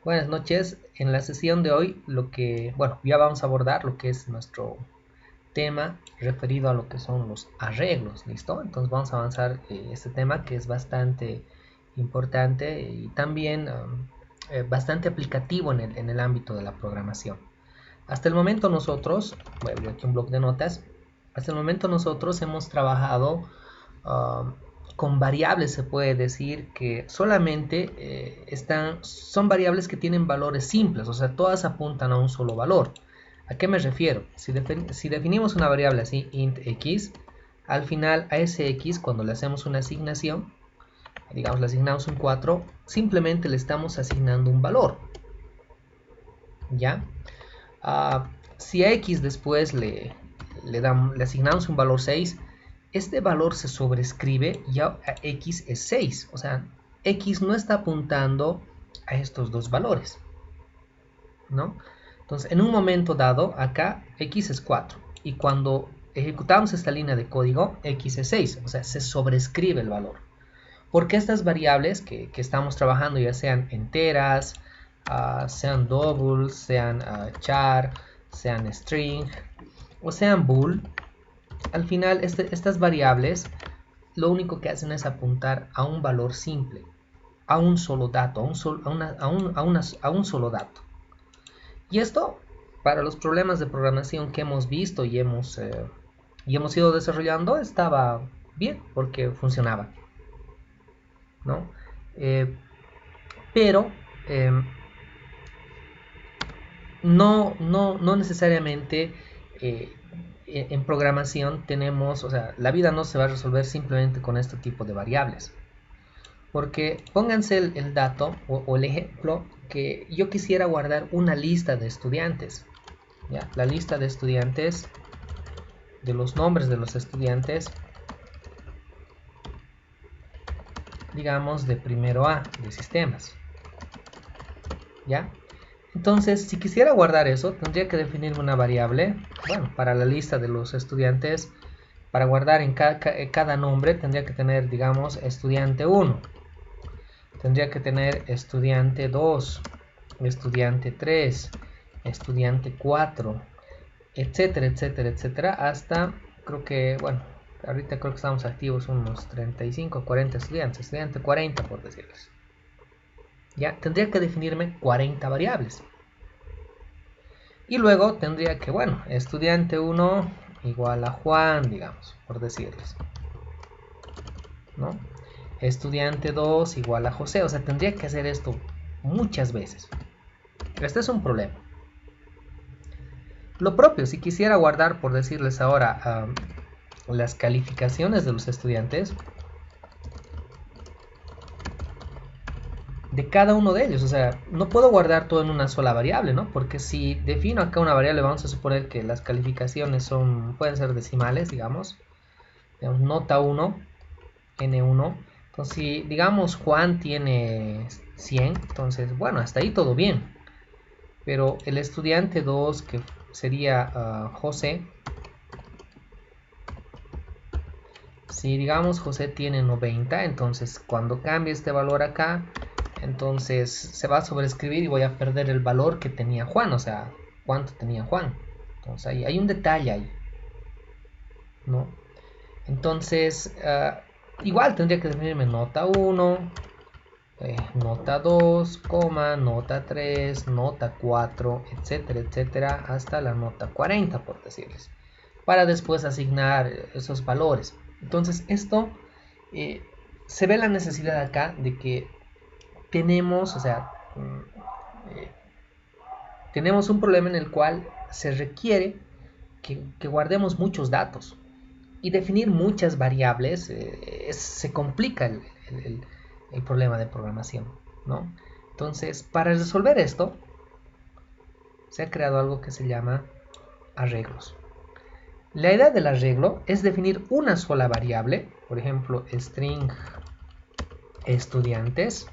Buenas noches. En la sesión de hoy, ya vamos a abordar lo que es nuestro tema referido a lo que son los arreglos, ¿listo? Entonces vamos a avanzar este tema que es bastante importante y también bastante aplicativo en el ámbito de la programación. Hasta el momento nosotros, voy a abrir aquí un bloc de notas, hasta el momento nosotros hemos trabajado uh, con variables, se puede decir que solamente son variables que tienen valores simples, o sea, todas apuntan a un solo valor. ¿A qué me refiero? Si definimos una variable así, int x, al final a ese x, cuando le hacemos una asignación, digamos le asignamos un 4, simplemente le estamos asignando un valor, ¿ya? Si a x después le asignamos un valor 6, este valor se sobrescribe y a x es 6. O sea, x no está apuntando a estos dos valores, ¿no? Entonces, en un momento dado, acá x es 4. Y cuando ejecutamos esta línea de código, x es 6. O sea, se sobrescribe el valor. Porque estas variables que estamos trabajando, ya sean enteras, sean doubles, sean char, sean string o sean bool, al final estas variables lo único que hacen es apuntar a un valor simple, a un solo dato, a un solo dato. Y esto, para los problemas de programación que hemos visto y hemos ido desarrollando, estaba bien porque funcionaba, ¿no? Eh, pero eh, no necesariamente eh, en programación tenemos, o sea, la vida no se va a resolver simplemente con este tipo de variables. Porque pónganse el dato o el ejemplo que yo quisiera guardar una lista de estudiantes. ¿Ya? La lista de estudiantes, de los nombres de los estudiantes, digamos de primero A, de sistemas. ¿Ya? Entonces, si quisiera guardar eso, tendría que definir una variable, bueno, para la lista de los estudiantes, para guardar en cada nombre tendría que tener, digamos, estudiante 1, tendría que tener estudiante 2, estudiante 3, estudiante 4, etcétera, etcétera, etcétera, hasta, creo que, bueno, ahorita creo que estamos activos unos 35, 40 estudiantes, estudiante 40 por decirles. Ya, tendría que definirme 40 variables. Y luego tendría que, bueno, estudiante 1 igual a Juan, digamos, por decirles, ¿no? Estudiante 2 igual a José, o sea, tendría que hacer esto muchas veces. Este es un problema. Lo propio, si quisiera guardar, por decirles ahora, las calificaciones de los estudiantes, de cada uno de ellos, o sea, no puedo guardar todo en una sola variable, ¿no? Porque si defino acá una variable, vamos a suponer que las calificaciones pueden ser decimales, digamos nota 1, N1. Entonces, si digamos Juan tiene 100, entonces, bueno, hasta ahí todo bien. Pero el estudiante 2, que sería José, si digamos José tiene 90, entonces cuando cambie este valor acá, entonces se va a sobreescribir y voy a perder el valor que tenía Juan, o sea, cuánto tenía Juan. Entonces ahí hay un detalle ahí, ¿no? Entonces, igual tendría que definirme nota 1, nota 2, nota 3, nota 4, etcétera, etcétera, hasta la nota 40, por decirles, para después asignar esos valores. Entonces, esto eh, se ve la necesidad acá de que tenemos, o sea, eh, tenemos un problema en el cual se requiere que guardemos muchos datos y definir muchas variables se complica el problema de programación, ¿no? Entonces, para resolver esto, se ha creado algo que se llama arreglos. La idea del arreglo es definir una sola variable, por ejemplo, string estudiantes,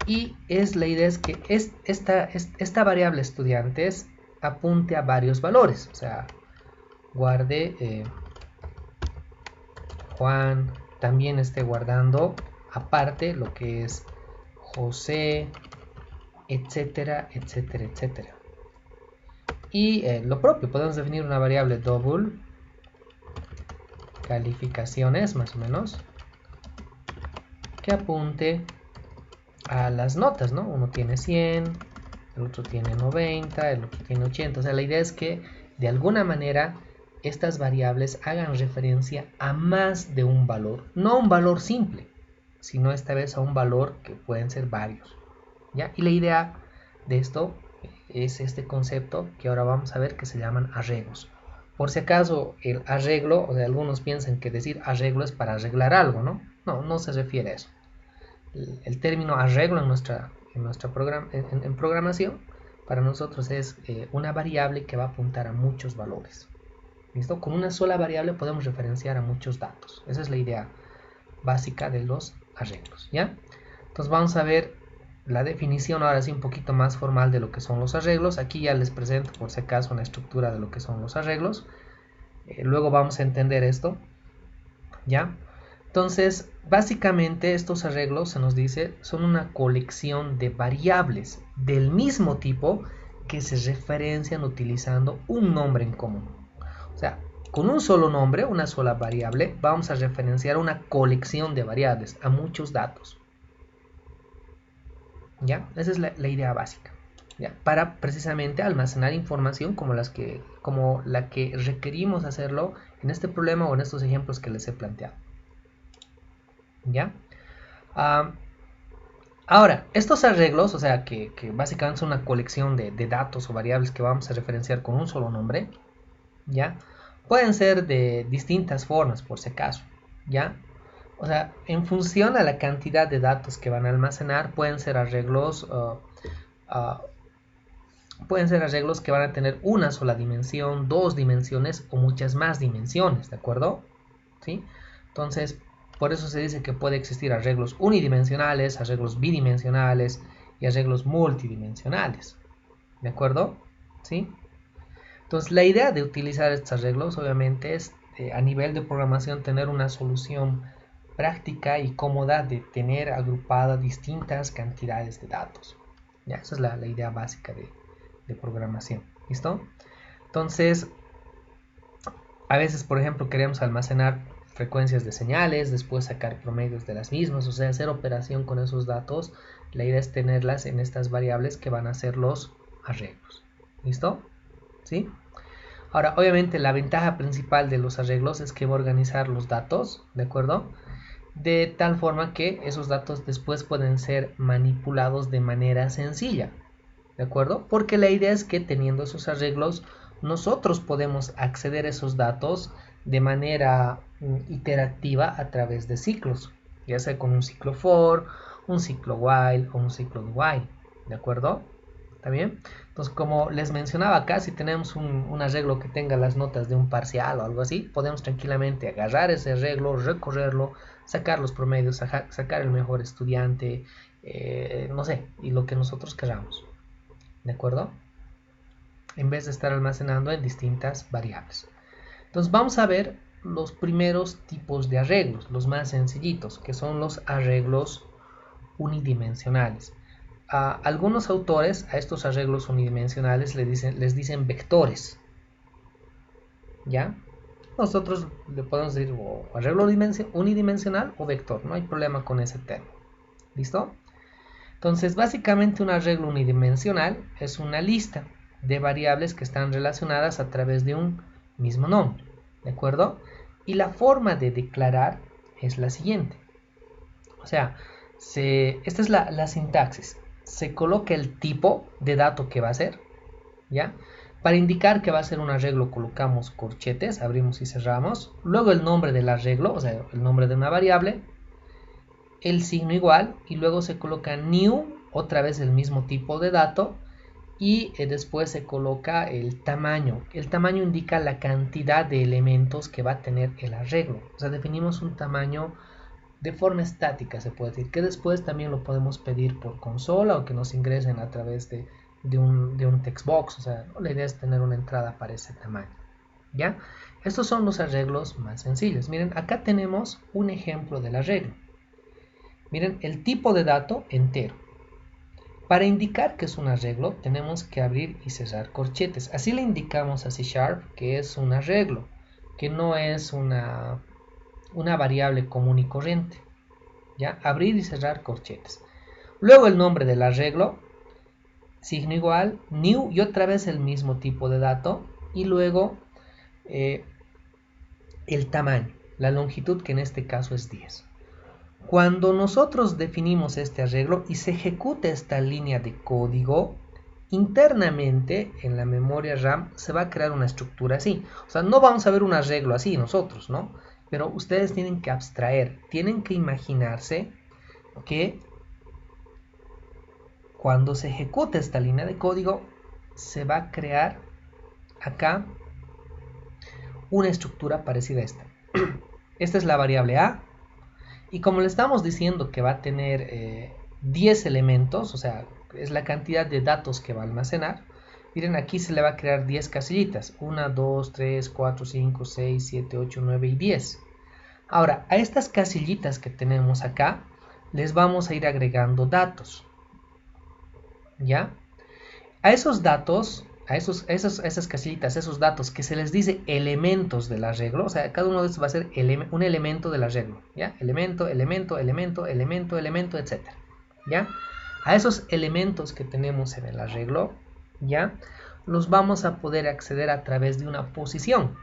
y la idea es que esta variable estudiantes apunte a varios valores, o sea, guarde Juan, también esté guardando aparte lo que es José, etcétera, etcétera, etcétera. Y lo propio, podemos definir una variable double calificaciones, más o menos, que apunte a las notas, ¿no? Uno tiene 100, el otro tiene 90, el otro tiene 80. O sea, la idea es que de alguna manera estas variables hagan referencia a más de un valor, no a un valor simple, sino esta vez a un valor que pueden ser varios, ¿ya? Y la idea de esto es este concepto que ahora vamos a ver, que se llaman arreglos. Por si acaso el arreglo, o sea, algunos piensan que decir arreglo es para arreglar algo, ¿no? No, no se refiere a eso. El término arreglo en programación para nosotros es una variable que va a apuntar a muchos valores. ¿Listo? Con una sola variable podemos referenciar a muchos datos. Esa es la idea básica de los arreglos, ¿ya? Entonces vamos a ver la definición ahora sí un poquito más formal de lo que son los arreglos. Aquí ya les presento por si acaso una estructura de lo que son los arreglos. Luego vamos a entender esto, ¿ya? Entonces, básicamente estos arreglos, se nos dice, son una colección de variables del mismo tipo que se referencian utilizando un nombre en común. O sea, con un solo nombre, una sola variable, vamos a referenciar una colección de variables a muchos datos. ¿Ya? Esa es la idea básica. ¿Ya? Para precisamente almacenar información como la que requerimos hacerlo en este problema o en estos ejemplos que les he planteado. ¿Ya? Ahora, estos arreglos, o sea, que básicamente son una colección de datos o variables que vamos a referenciar con un solo nombre, ¿ya? Pueden ser de distintas formas, por si acaso, ¿ya? O sea, en función a la cantidad de datos que van a almacenar, pueden ser arreglos que van a tener una sola dimensión, dos dimensiones o muchas más dimensiones, ¿de acuerdo? ¿Sí? Entonces, por eso se dice que puede existir arreglos unidimensionales, arreglos bidimensionales y arreglos multidimensionales, ¿de acuerdo? ¿Sí? Entonces, la idea de utilizar estos arreglos, obviamente, es a nivel de programación tener una solución práctica y cómoda de tener agrupadas distintas cantidades de datos. ¿Ya? Esa es la idea básica de programación. ¿Listo? Entonces, a veces, por ejemplo, queremos almacenar frecuencias de señales, después sacar promedios de las mismas, o sea, hacer operación con esos datos. La idea es tenerlas en estas variables que van a ser los arreglos. ¿Listo? ¿Sí? Ahora, obviamente, la ventaja principal de los arreglos es que va a organizar los datos, ¿de acuerdo? De tal forma que esos datos después pueden ser manipulados de manera sencilla, ¿de acuerdo? Porque la idea es que teniendo esos arreglos, nosotros podemos acceder a esos datos de manera iterativa a través de ciclos, ya sea con un ciclo for, un ciclo while o un ciclo do while, ¿de acuerdo? ¿Está bien? Entonces, como les mencionaba acá, si tenemos un arreglo que tenga las notas de un parcial o algo así, podemos tranquilamente agarrar ese arreglo, recorrerlo, sacar los promedios, sacar el mejor estudiante, no sé, y lo que nosotros queramos. ¿De acuerdo? En vez de estar almacenando en distintas variables. Entonces vamos a ver los primeros tipos de arreglos, los más sencillitos, que son los arreglos unidimensionales. Algunos autores a estos arreglos unidimensionales les dicen vectores. ¿Ya? Nosotros le podemos decir o arreglo unidimensional o vector, no hay problema con ese término. ¿Listo? Entonces, básicamente un arreglo unidimensional es una lista de variables que están relacionadas a través de un mismo nombre, ¿de acuerdo? Y la forma de declarar es la siguiente. O sea, esta es la sintaxis. Se coloca el tipo de dato que va a ser, ¿ya? Para indicar que va a ser un arreglo colocamos corchetes, abrimos y cerramos. Luego el nombre del arreglo, o sea, el nombre de una variable, el signo igual y luego se coloca new, otra vez el mismo tipo de dato y después se coloca el tamaño. El tamaño indica la cantidad de elementos que va a tener el arreglo. O sea, definimos un tamaño de forma estática, se puede decir, que después también lo podemos pedir por consola o que nos ingresen a través de un text box. O sea, la idea es tener una entrada para ese tamaño. ¿Ya? Estos son los arreglos más sencillos. Miren, acá tenemos un ejemplo del arreglo. Miren, el tipo de dato entero. Para indicar que es un arreglo, tenemos que abrir y cerrar corchetes. Así le indicamos a C# que es un arreglo, que no es una variable común y corriente. ¿Ya? Abrir y cerrar corchetes. Luego el nombre del arreglo, signo igual, new, y otra vez el mismo tipo de dato. Y luego el tamaño, la longitud, que en este caso es 10. Cuando nosotros definimos este arreglo y se ejecuta esta línea de código, internamente en la memoria RAM se va a crear una estructura así. O sea, no vamos a ver un arreglo así nosotros, ¿no? Pero ustedes tienen que abstraer, tienen que imaginarse que cuando se ejecuta esta línea de código, se va a crear acá una estructura parecida a esta. Esta es la variable A. Y como le estamos diciendo que va a tener 10 elementos, o sea, es la cantidad de datos que va a almacenar, miren, aquí se le va a crear 10 casillitas. 1, 2, 3, 4, 5, 6, 7, 8, 9 y 10. Ahora, a estas casillitas que tenemos acá, les vamos a ir agregando datos. ¿Ya? A esos datos, a esas casillitas, esos datos que se les dice elementos del arreglo, o sea, cada uno de estos va a ser un elemento del arreglo, ¿ya? Elemento, elemento, elemento, elemento, elemento, etc. ¿Ya? A esos elementos que tenemos en el arreglo, ¿ya? Los vamos a poder acceder a través de una posición,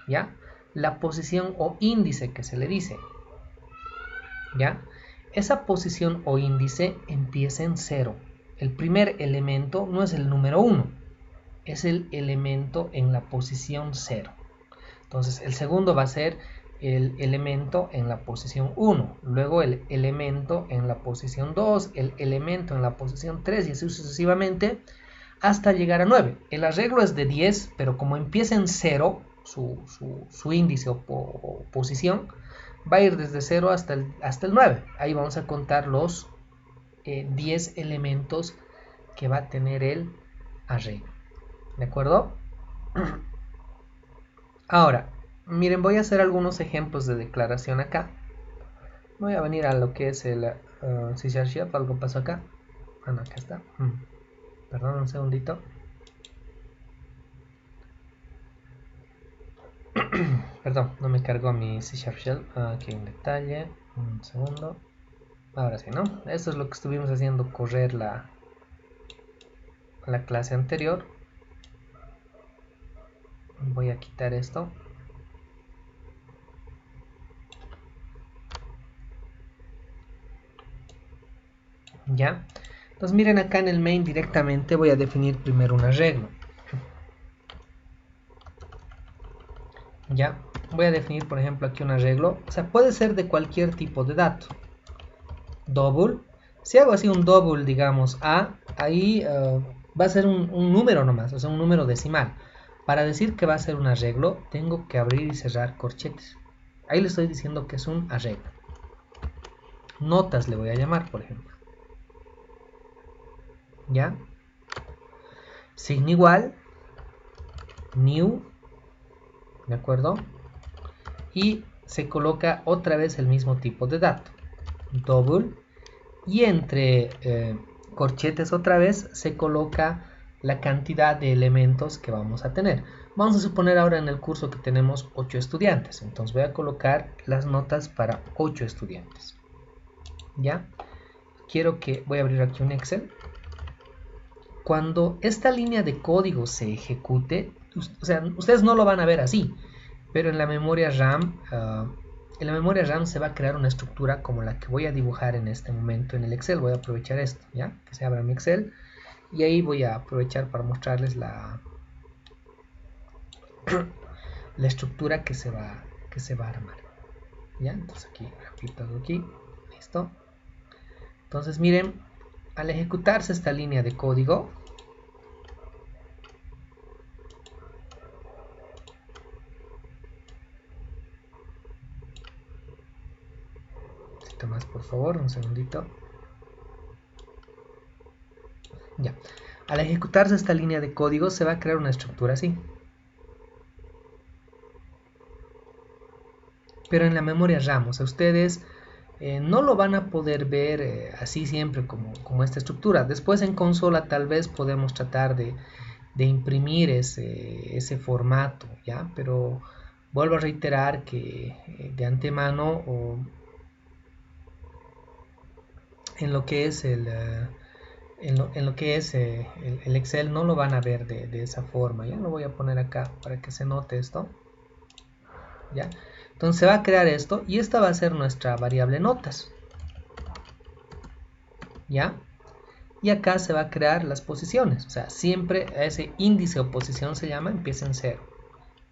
¿ya? La posición o índice que se le dice, ¿ya? Esa posición o índice empieza en 0. El primer elemento no es el número 1, es el elemento en la posición 0. Entonces el segundo va a ser el elemento en la posición 1, luego el elemento en la posición 2, el elemento en la posición 3 y así sucesivamente hasta llegar a 9. El arreglo es de 10, pero como empieza en 0, su índice o posición, va a ir desde 0 hasta el 9. Ahí vamos a contar los 10 elementos que va a tener el arreglo. ¿De acuerdo? Ahora, miren, voy a hacer algunos ejemplos de declaración acá. Voy a venir a lo que es el C#, algo pasó acá. Ah, no, acá está. Perdón, un segundito. Perdón, no me cargó mi C#. Aquí en detalle. Un segundo. Ahora sí, ¿no? Esto es lo que estuvimos haciendo correr la clase anterior. Voy a quitar esto. ¿Ya? Entonces miren, acá en el main directamente voy a definir primero un arreglo. ¿Ya? Voy a definir, por ejemplo, aquí un arreglo. O sea, puede ser de cualquier tipo de dato. Double. Si hago así un double, digamos, A, ahí va a ser un número nomás, o sea, un número decimal. Para decir que va a ser un arreglo, tengo que abrir y cerrar corchetes. Ahí le estoy diciendo que es un arreglo. Notas le voy a llamar, por ejemplo. ¿Ya? Signo igual, new, ¿de acuerdo? Y se coloca otra vez el mismo tipo de dato, double, y entre corchetes otra vez se coloca la cantidad de elementos que vamos a tener. Vamos a suponer ahora en el curso que tenemos 8 estudiantes, entonces voy a colocar las notas para 8 estudiantes. ¿Ya? Voy a abrir aquí un Excel. Cuando esta línea de código se ejecute, o sea, ustedes no lo van a ver así, pero en la memoria RAM, se va a crear una estructura como la que voy a dibujar en este momento en el Excel. Voy a aprovechar esto, ¿ya? Que se abra mi Excel, y ahí voy a aprovechar para mostrarles la estructura que se va a armar, ¿ya? Entonces aquí, repito aquí, listo. Entonces miren, al ejecutarse esta línea de código, más por favor, un segundito. Ya. Al ejecutarse esta línea de código se va a crear una estructura así. Pero en la memoria RAM, o sea, ustedes no lo van a poder ver así siempre como esta estructura. Después en consola tal vez podemos tratar de imprimir ese formato, ¿ya? Pero vuelvo a reiterar que de antemano o en lo que es en lo que es el Excel no lo van a ver de esa forma. Ya lo voy a poner acá para que se note esto. ¿Ya? Entonces se va a crear esto y esta va a ser nuestra variable notas. ¿Ya? Y acá se va a crear las posiciones. O sea, siempre ese índice o posición se llama, empieza en 0.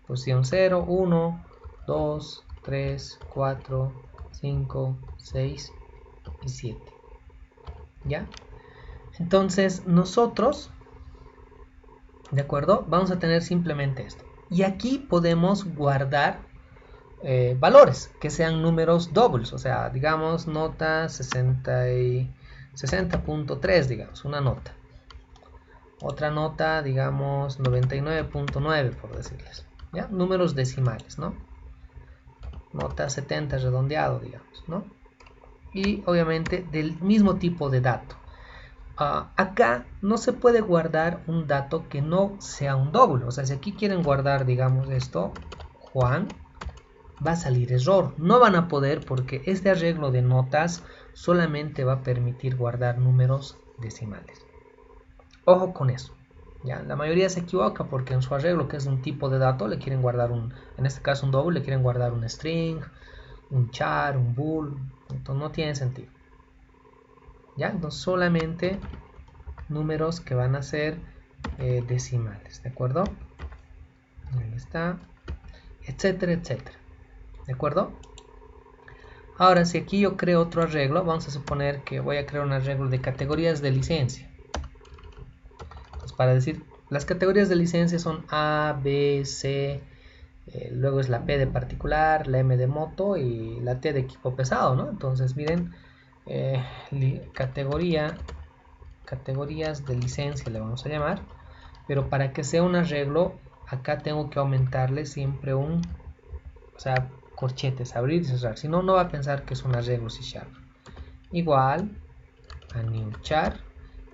Posición 0, 1, 2, 3, 4, 5, 6 y 7. ¿Ya? Entonces nosotros, ¿de acuerdo? Vamos a tener simplemente esto. Y aquí podemos guardar valores que sean números dobles. O sea, digamos nota 60.3, digamos, una nota. Otra nota, digamos 99.9 por decirles. ¿Ya? Números decimales, ¿no? Nota 70 redondeado, digamos, ¿no? Y obviamente del mismo tipo de dato. Acá no se puede guardar un dato que no sea un doble. O sea, si aquí quieren guardar, digamos esto, Juan, va a salir error. No van a poder porque este arreglo de notas solamente va a permitir guardar números decimales. Ojo con eso. ¿Ya? La mayoría se equivoca porque en su arreglo, que es un tipo de dato, le quieren guardar en este caso un doble, le quieren guardar un string, un char, un bool. Entonces no tiene sentido. ¿Ya? Entonces solamente números que van a ser decimales, ¿de acuerdo? Ahí está, etcétera, etcétera, ¿de acuerdo? Ahora, si aquí yo creo otro arreglo, vamos a suponer que voy a crear un arreglo de categorías de licencia. Entonces, para decir, las categorías de licencia son A, B, C, luego es la P de particular, la M de moto y la T de equipo pesado, ¿no? Entonces, miren, categorías de licencia le vamos a llamar, pero para que sea un arreglo acá tengo que aumentarle siempre o sea, corchetes, abrir y cerrar, si no, no va a pensar que es un arreglo C#. Igual a new char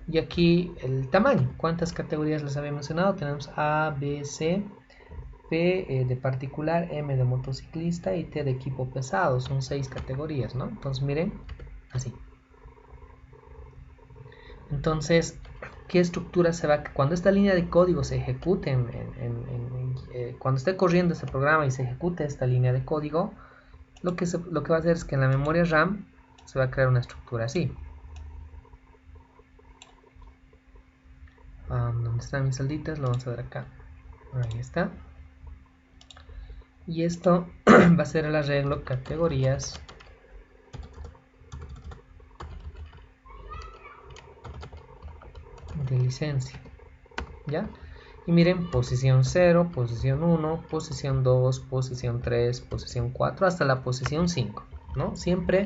y aquí el tamaño, cuántas categorías les había mencionado, tenemos A, B, C, P de particular, M de motociclista y T de equipo pesado, son 6 categorías, ¿no? Entonces miren, así. Entonces, ¿qué estructura se va? Cuando esta línea de código se ejecute, cuando esté corriendo este programa y se ejecute esta línea de código, lo que va a hacer es que en la memoria RAM se va a crear una estructura así. ¿Dónde están mis celditas? Lo vamos a ver acá. Ahí está. Y esto va a ser el arreglo categorías de licencia. ¿Ya? Y miren, posición 0, posición 1, posición 2, posición 3, posición 4, hasta la posición 5, ¿no? Siempre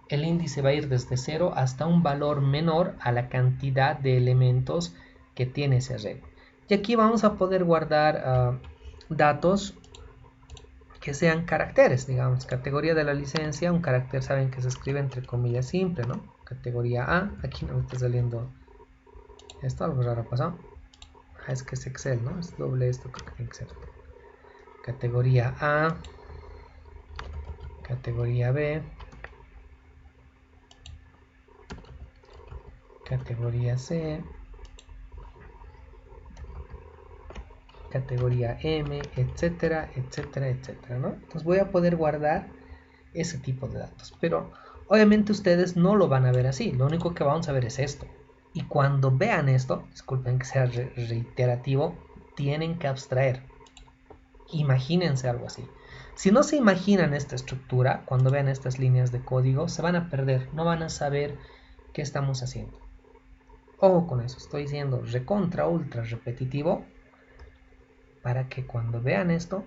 el índice va a ir desde 0 hasta un valor menor a la cantidad de elementos que tiene ese arreglo. Y aquí vamos a poder guardar datos que sean caracteres, digamos, categoría de la licencia, un carácter saben que se escribe entre comillas simple, ¿no? Categoría A, aquí no me está saliendo esto, algo raro pasó. Es que es Excel, ¿no? Es doble esto, creo que tiene que ser. Categoría A, categoría B, categoría C, categoría M, etcétera, etcétera, etcétera, ¿no? Entonces voy a poder guardar ese tipo de datos, pero obviamente ustedes no lo van a ver así, lo único que vamos a ver es esto. Y cuando vean esto, disculpen que sea reiterativo, tienen que abstraer. Imagínense algo así. Si no se imaginan esta estructura, cuando vean estas líneas de código, se van a perder, no van a saber qué estamos haciendo. Ojo con eso, estoy siendo recontra ultra repetitivo para que cuando vean esto,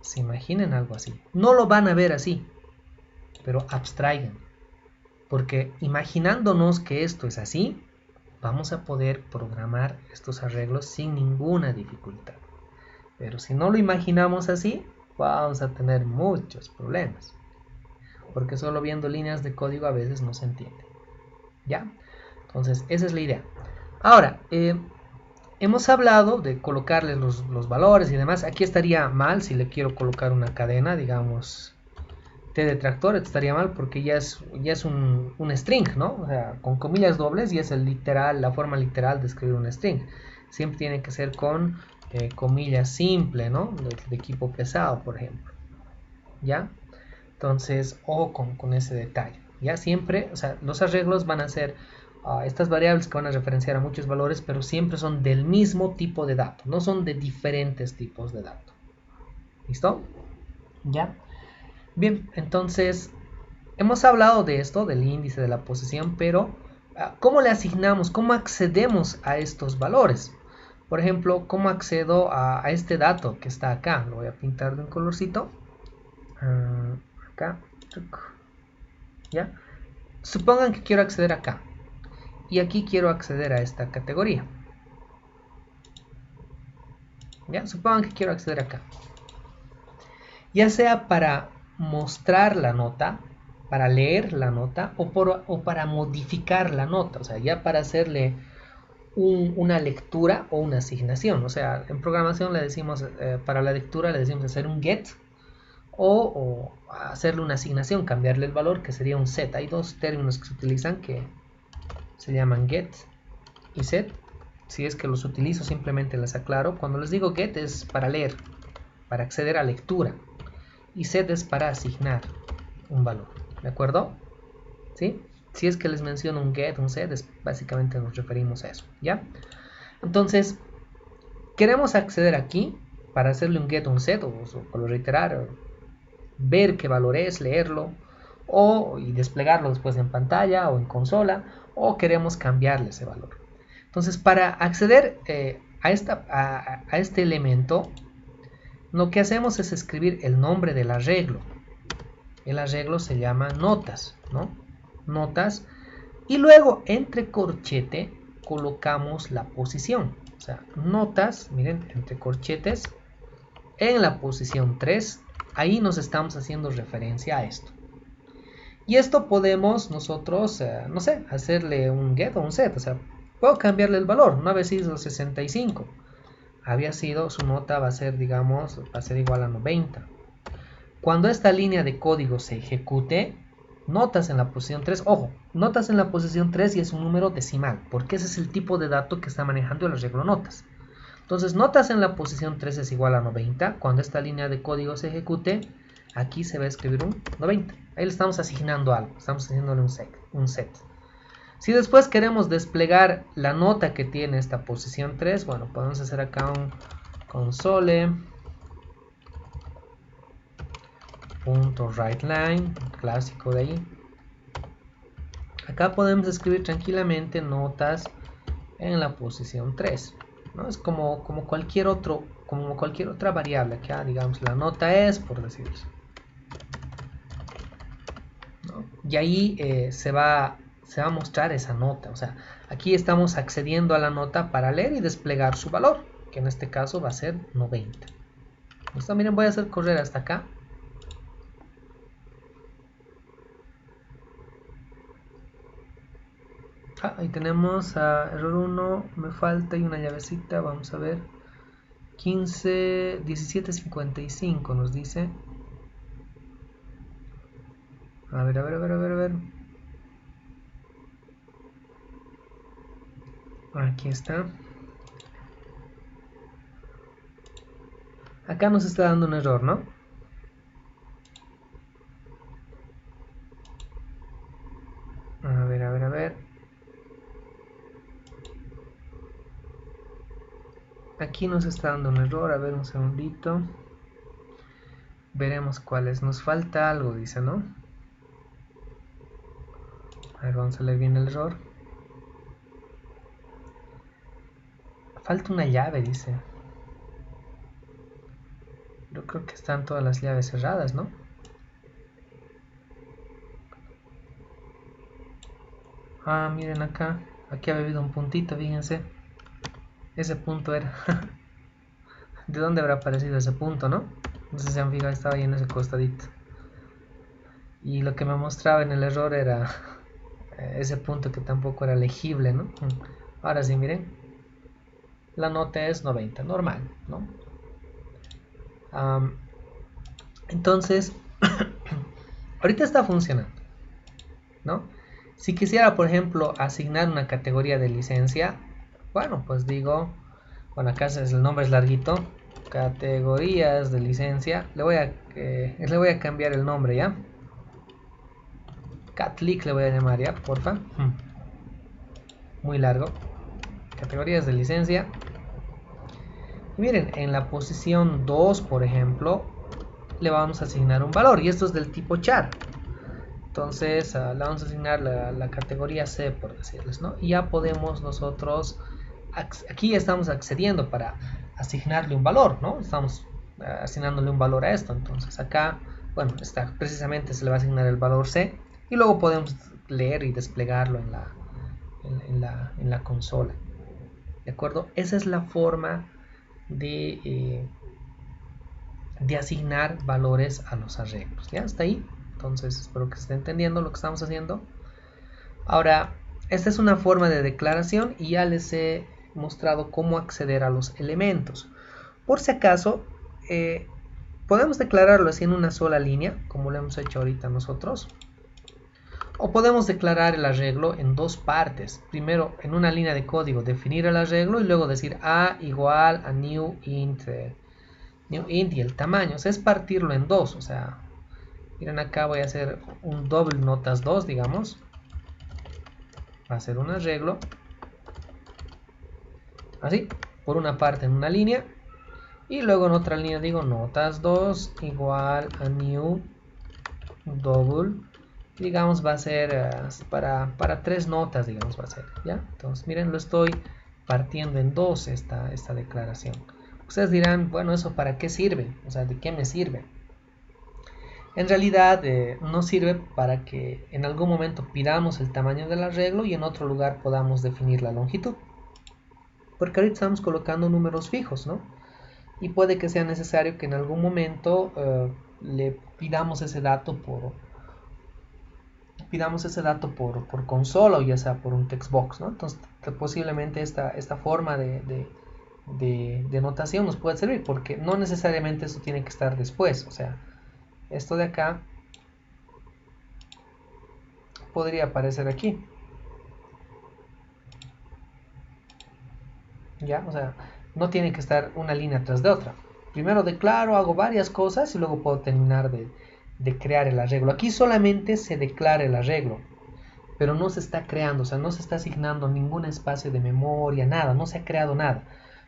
se imaginen algo así. No lo van a ver así, pero abstraigan. Porque imaginándonos que esto es así, vamos a poder programar estos arreglos sin ninguna dificultad. Pero si no lo imaginamos así, vamos a tener muchos problemas. porque solo viendo líneas de código a veces no se entiende. ¿Ya? Entonces, esa es la idea. Ahora, hemos hablado de colocarles los valores y demás. Aquí estaría mal si le quiero colocar una cadena, digamos, T de tractor, estaría mal porque ya es un string, ¿no? O sea, con comillas dobles y es la forma literal de escribir un string. Siempre tiene que ser con comillas simple, ¿no? De equipo pesado, por ejemplo. ¿Ya? Entonces, ojo con ese detalle. Ya siempre, o sea, los arreglos van a ser estas variables que van a referenciar a muchos valores, pero siempre son del mismo tipo de dato, no son de diferentes tipos de dato. ¿Listo? ¿Ya? Bien, entonces, hemos hablado de esto, del índice de la posición, pero ¿cómo le asignamos, cómo accedemos a estos valores? Por ejemplo, ¿cómo accedo a este dato que está acá? Lo voy a pintar de un colorcito. Acá. ¿Ya? Supongan que quiero acceder acá. Y aquí quiero acceder a esta categoría. ¿Ya? Supongan que quiero acceder acá. Ya sea para mostrar la nota, para leer la nota o para modificar la nota. O sea, ya para hacerle una lectura o una asignación. O sea, en programación le decimos, para la lectura le decimos hacer un get o hacerle una asignación, cambiarle el valor que sería un set. Hay dos términos que se utilizan que se llaman get y set. Si es que los utilizo simplemente les aclaro. Cuando les digo get es para leer, para acceder a lectura, y set es para asignar un valor, ¿de acuerdo? ¿Sí? Si es que les menciono un get, un set, básicamente nos referimos a eso, ¿ya? Entonces, queremos acceder aquí para hacerle un get, un set, o reiterar, ver qué valor es, leerlo, y desplegarlo después en pantalla o en consola, o queremos cambiarle ese valor. Entonces, para acceder a este elemento, lo que hacemos es escribir el nombre del arreglo. El arreglo se llama notas, ¿no? Notas. Y luego, entre corchete, colocamos la posición. O sea, notas, miren, entre corchetes, en la posición 3, ahí nos estamos haciendo referencia a esto. Y esto podemos nosotros, no sé, hacerle un get o un set. O sea, puedo cambiarle el valor. No había sido 65. Había sido, su nota va a ser, digamos, va a ser igual a 90. Cuando esta línea de código se ejecute, notas en la posición 3, ojo, notas en la posición 3 y es un número decimal, porque ese es el tipo de dato que está manejando el arreglo notas. Entonces, notas en la posición 3 es igual a 90. Cuando esta línea de código se ejecute, aquí se va a escribir un 90. Ahí le estamos asignando algo, estamos haciéndole un set. Si después queremos desplegar la nota que tiene esta posición 3, bueno, podemos hacer acá un console.writeLine, clásico de ahí. Acá podemos escribir tranquilamente notas en la posición 3, ¿no? Es como cualquier otra variable que digamos la nota es, por decirlo, ¿no? Y ahí se va a mostrar esa nota. O sea, aquí estamos accediendo a la nota para leer y desplegar su valor, que en este caso va a ser 90. ¿Listo? Miren, voy a hacer correr hasta acá. Ahí tenemos error 1, me falta y una llavecita, vamos a ver. 1755 nos dice. A ver. Aquí está. Acá nos está dando un error, ¿no? A ver. Aquí nos está dando un error. A ver, un segundito. Veremos cuál es. Nos falta algo, dice, ¿no? A ver, vamos a leer bien el error. Falta una llave, dice. Yo creo que están todas las llaves cerradas, ¿no? Miren acá. Aquí había habido un puntito, fíjense. Ese punto era. ¿De dónde habrá aparecido ese punto, no? No sé si se han fijado, estaba ahí en ese costadito. Y lo que me mostraba en el error era ese punto que tampoco era legible, ¿no? Ahora sí, miren, la nota es 90, normal, ¿no? Entonces, ahorita está funcionando, ¿no? Si quisiera, por ejemplo, asignar una categoría de licencia, bueno, pues digo, bueno, acá el nombre es larguito, categorías de licencia, le voy a cambiar el nombre, ¿ya? Catlick le voy a llamar, ¿ya? Porfa. Muy largo. Categorías de licencia. Y miren, en la posición 2, por ejemplo, le vamos a asignar un valor, y esto es del tipo char. Entonces le vamos a asignar la categoría C, por decirles, ¿no? Y ya podemos nosotros, aquí estamos accediendo para asignarle un valor, ¿no? Estamos asignándole un valor a esto. Entonces acá, bueno, precisamente se le va a asignar el valor C, y luego podemos leer y desplegarlo en la consola. ¿De acuerdo? Esa es la forma de asignar valores a los arreglos. ¿Ya? ¿Hasta ahí? Entonces espero que se esté entendiendo lo que estamos haciendo. Ahora, esta es una forma de declaración y ya les he mostrado cómo acceder a los elementos. Por si acaso, podemos declararlo así en una sola línea, como lo hemos hecho ahorita nosotros. O podemos declarar el arreglo en dos partes. Primero, en una línea de código, definir el arreglo y luego decir a igual a new int y el tamaño. O sea, es partirlo en dos. O sea, miren acá voy a hacer un doble notas 2, digamos. Va a ser un arreglo. Así, por una parte en una línea. Y luego en otra línea digo notas 2 igual a new double. Digamos va a ser para 3 notas, digamos va a ser, ¿ya? Entonces miren, lo estoy partiendo en dos esta declaración. Ustedes dirán, bueno, ¿eso para qué sirve? O sea, ¿de qué me sirve? En realidad no sirve para que en algún momento pidamos el tamaño del arreglo y en otro lugar podamos definir la longitud. Porque ahorita estamos colocando números fijos, ¿no? Y puede que sea necesario que en algún momento le pidamos ese dato por consola o ya sea por un textbox, ¿no? Entonces posiblemente esta forma de notación nos puede servir porque no necesariamente eso tiene que estar después. O sea, esto de acá podría aparecer aquí, ¿ya? O sea, no tiene que estar una línea tras de otra. Primero declaro, hago varias cosas y luego puedo terminar de crear el arreglo. Aquí solamente se declara el arreglo, pero no se está creando, o sea, no se está asignando ningún espacio de memoria, nada, no se ha creado nada.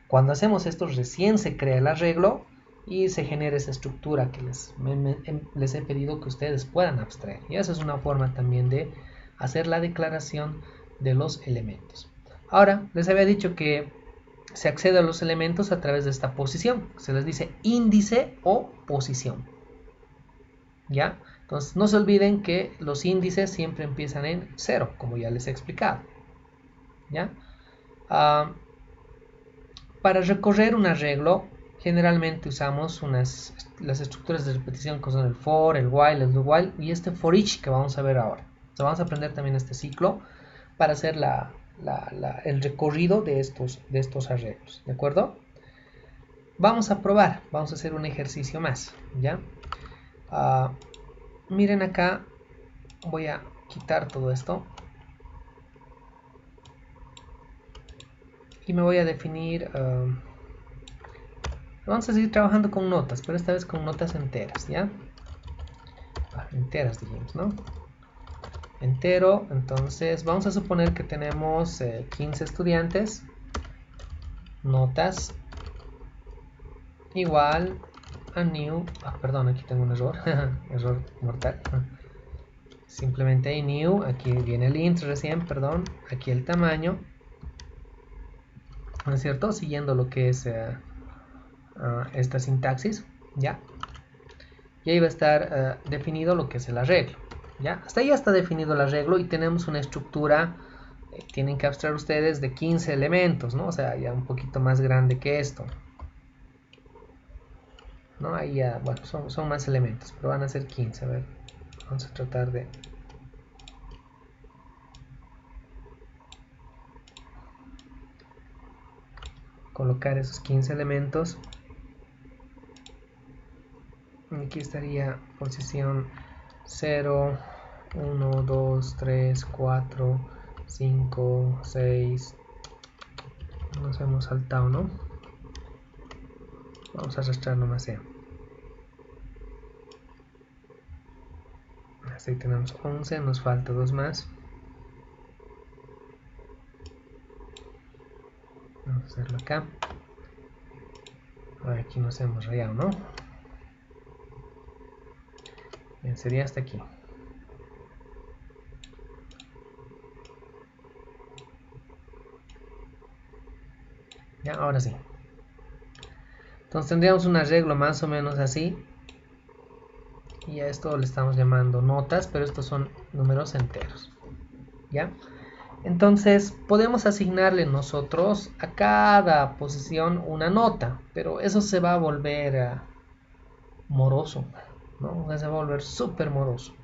Cuando hacemos esto recién se crea el arreglo y se genera esa estructura que les he pedido que ustedes puedan abstraer. Y esa es una forma también de hacer la declaración de los elementos. Ahora, les había dicho que se accede a los elementos a través de esta posición. Se les dice índice o posición. ¿Ya? Entonces no se olviden que los índices siempre empiezan en 0, como ya les he explicado. ¿Ya? Para recorrer un arreglo, generalmente usamos las estructuras de repetición que son el for, el while, el do while y este for each que vamos a ver ahora. Entonces vamos a aprender también este ciclo para hacer el recorrido de estos arreglos. ¿De acuerdo? Vamos a probar, vamos a hacer un ejercicio más. ¿Ya? Miren acá, voy a quitar todo esto y me voy a definir, vamos a seguir trabajando con notas, pero esta vez con notas enteras, ¿ya? Enteras dijimos, ¿no? Entero, entonces vamos a suponer que tenemos 15 estudiantes, notas igual a new, perdón, aquí tengo un error, error mortal. Simplemente hay new, aquí viene el int recién, perdón, aquí el tamaño, ¿no es cierto? Siguiendo lo que es esta sintaxis, ¿ya? Y ahí va a estar definido lo que es el arreglo, ¿ya? Hasta ahí ya está definido el arreglo y tenemos una estructura, tienen que abstraer ustedes de 15 elementos, ¿no? O sea, ya un poquito más grande que esto, ¿no? Ahí ya, bueno, son más elementos, pero van a ser 15, a ver. Vamos a tratar de colocar esos 15 elementos. Aquí estaría posición 0, 1, 2, 3, 4, 5, 6. Nos hemos saltado, ¿no? Vamos a arrastrar nomás ya. Así tenemos 11, nos falta 2 más. Vamos a hacerlo acá. Ahora aquí nos hemos rayado, ¿no? Bien, sería hasta aquí. Ya, ahora sí. Entonces tendríamos un arreglo más o menos así. Y a esto le estamos llamando notas, pero estos son números enteros. ¿Ya? Entonces podemos asignarle nosotros a cada posición una nota, pero eso se va a volver moroso, ¿no? O sea, se va a volver súper moroso.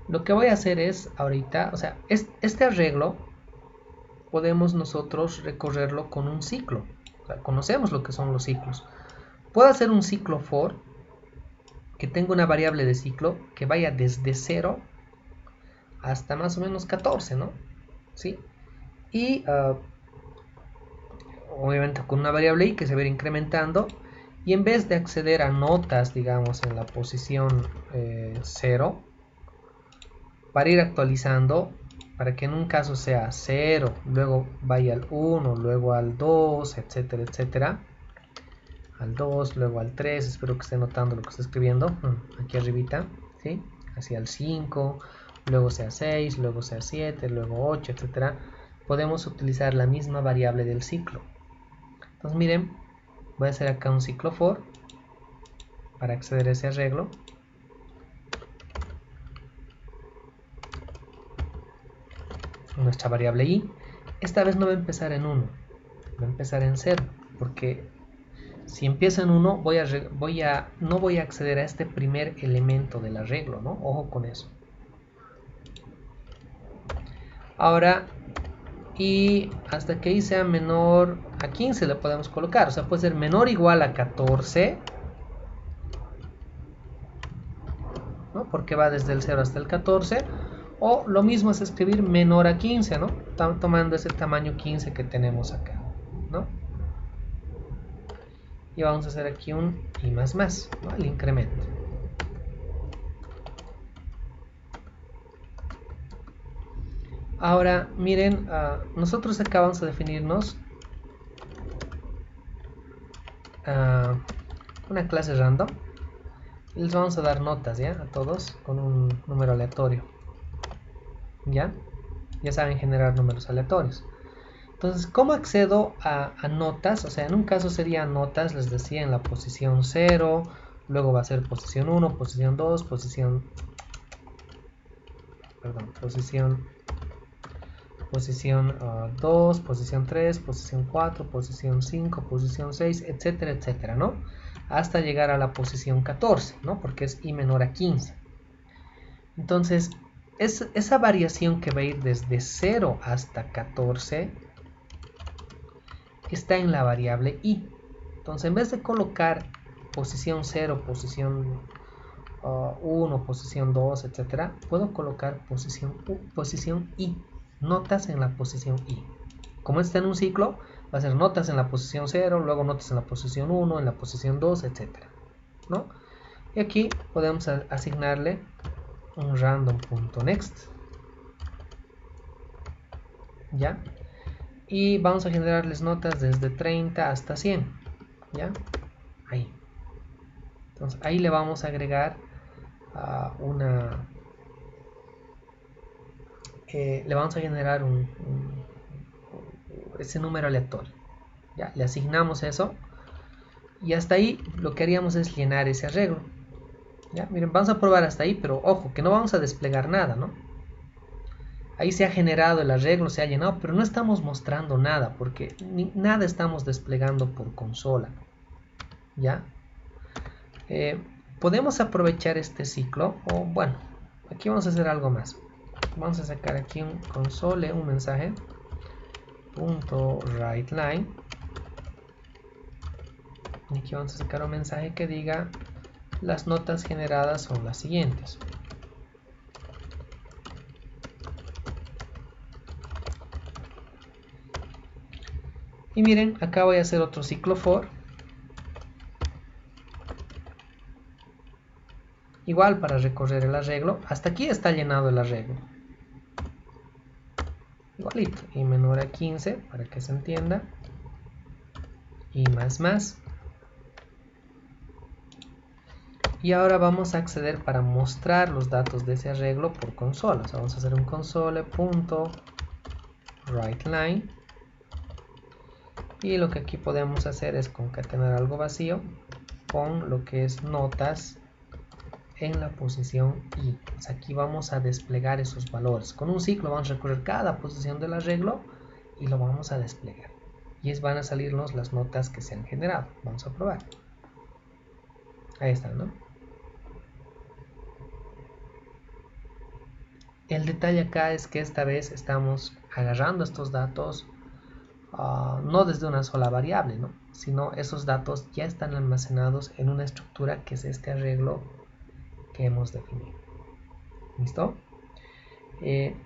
Lo que voy a hacer es ahorita, o sea, este arreglo podemos nosotros recorrerlo con un ciclo. O sea, conocemos lo que son los ciclos. Puedo hacer un ciclo for que tenga una variable de ciclo que vaya desde 0 hasta más o menos 14, ¿no? ¿Sí? Y obviamente con una variable i que se va a ir incrementando, y en vez de acceder a notas, digamos, en la posición 0, para ir actualizando, para que en un caso sea 0, luego vaya al 1, luego al 2, etcétera, etcétera, al 2, luego al 3, espero que esté notando lo que estoy escribiendo, aquí arribita, ¿sí? Hacia el 5, luego sea 6, luego sea 7, luego 8, etcétera. Podemos utilizar la misma variable del ciclo. Entonces miren, voy a hacer acá un ciclo for para acceder a ese arreglo. Nuestra variable i, esta vez no va a empezar en 1, va a empezar en 0, porque si empieza en 1 no voy a acceder a este primer elemento del arreglo, ¿no? Ojo con eso. Ahora, y hasta que i sea menor a 15 le podemos colocar, o sea, puede ser menor o igual a 14, ¿no? Porque va desde el 0 hasta el 14, o lo mismo es escribir menor a 15, ¿no? Tomando ese tamaño 15 que tenemos acá, ¿no? Y vamos a hacer aquí un i más más, ¿no? El incremento. Ahora, miren, nosotros acá vamos a definirnos una clase random. Y les vamos a dar notas, ¿ya? A todos con un número aleatorio. ¿Ya? Ya saben generar números aleatorios. Entonces, ¿cómo accedo a notas? O sea, en un caso sería notas, les decía, en la posición 0, luego va a ser posición 1, posición 2, posición 2, posición 3, posición 4, posición 5, posición 6, etcétera, etcétera, ¿no? Hasta llegar a la posición 14, ¿no? Porque es i menor a 15. Entonces, esa variación que va a ir desde 0 hasta 14 está en la variable i. Entonces, en vez de colocar posición 0, posición 1, posición 2, etcétera, puedo colocar posición i, notas en la posición i. Como está en un ciclo, va a ser notas en la posición 0, luego notas en la posición 1, en la posición 2, etcétera, ¿no? Y aquí podemos asignarle un random.next, ¿ya? Y vamos a generarles notas desde 30 hasta 100, ¿ya? Ahí. Entonces ahí le vamos a agregar le vamos a generar ese número aleatorio, ¿ya? Le asignamos eso y hasta ahí lo que haríamos es llenar ese arreglo, ¿ya? Miren, vamos a probar hasta ahí, pero ojo, que no vamos a desplegar nada, ¿no? Ahí se ha generado el arreglo, se ha llenado, pero no estamos mostrando nada, porque nada estamos desplegando por consola, ¿ya? Podemos aprovechar este ciclo, o bueno, aquí vamos a hacer algo más. Vamos a sacar aquí un console, un mensaje, punto writeLine. Y aquí vamos a sacar un mensaje que diga las notas generadas son las siguientes. Y miren, acá voy a hacer otro ciclo for. Igual para recorrer el arreglo. Hasta aquí está llenado el arreglo. Igualito. Y menor a 15 para que se entienda. Y más. Y ahora vamos a acceder para mostrar los datos de ese arreglo por consola. O sea, vamos a hacer un console.writeLine. Y lo que aquí podemos hacer es concatenar algo vacío con lo que es notas en la posición i. O sea, aquí vamos a desplegar esos valores. Con un ciclo vamos a recorrer cada posición del arreglo y lo vamos a desplegar. Y van a salirnos las notas que se han generado. Vamos a probar. Ahí están, ¿no? El detalle acá es que esta vez estamos agarrando estos datos no desde una sola variable, ¿no? Sino esos datos ya están almacenados en una estructura que es este arreglo que hemos definido. ¿Listo?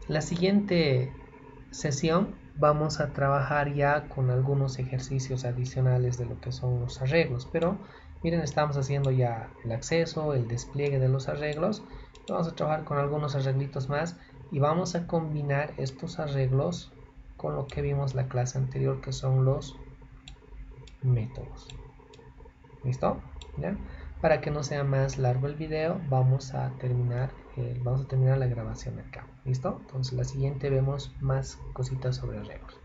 La siguiente sesión vamos a trabajar ya con algunos ejercicios adicionales de lo que son los arreglos, pero miren, estamos haciendo ya el acceso, el despliegue de los arreglos. Vamos a trabajar con algunos arreglitos más y vamos a combinar estos arreglos con lo que vimos la clase anterior, que son los métodos. ¿Listo? ¿Ya? Para que no sea más largo el video, vamos a terminar la grabación acá. ¿Listo? Entonces la siguiente vemos más cositas sobre arreglos.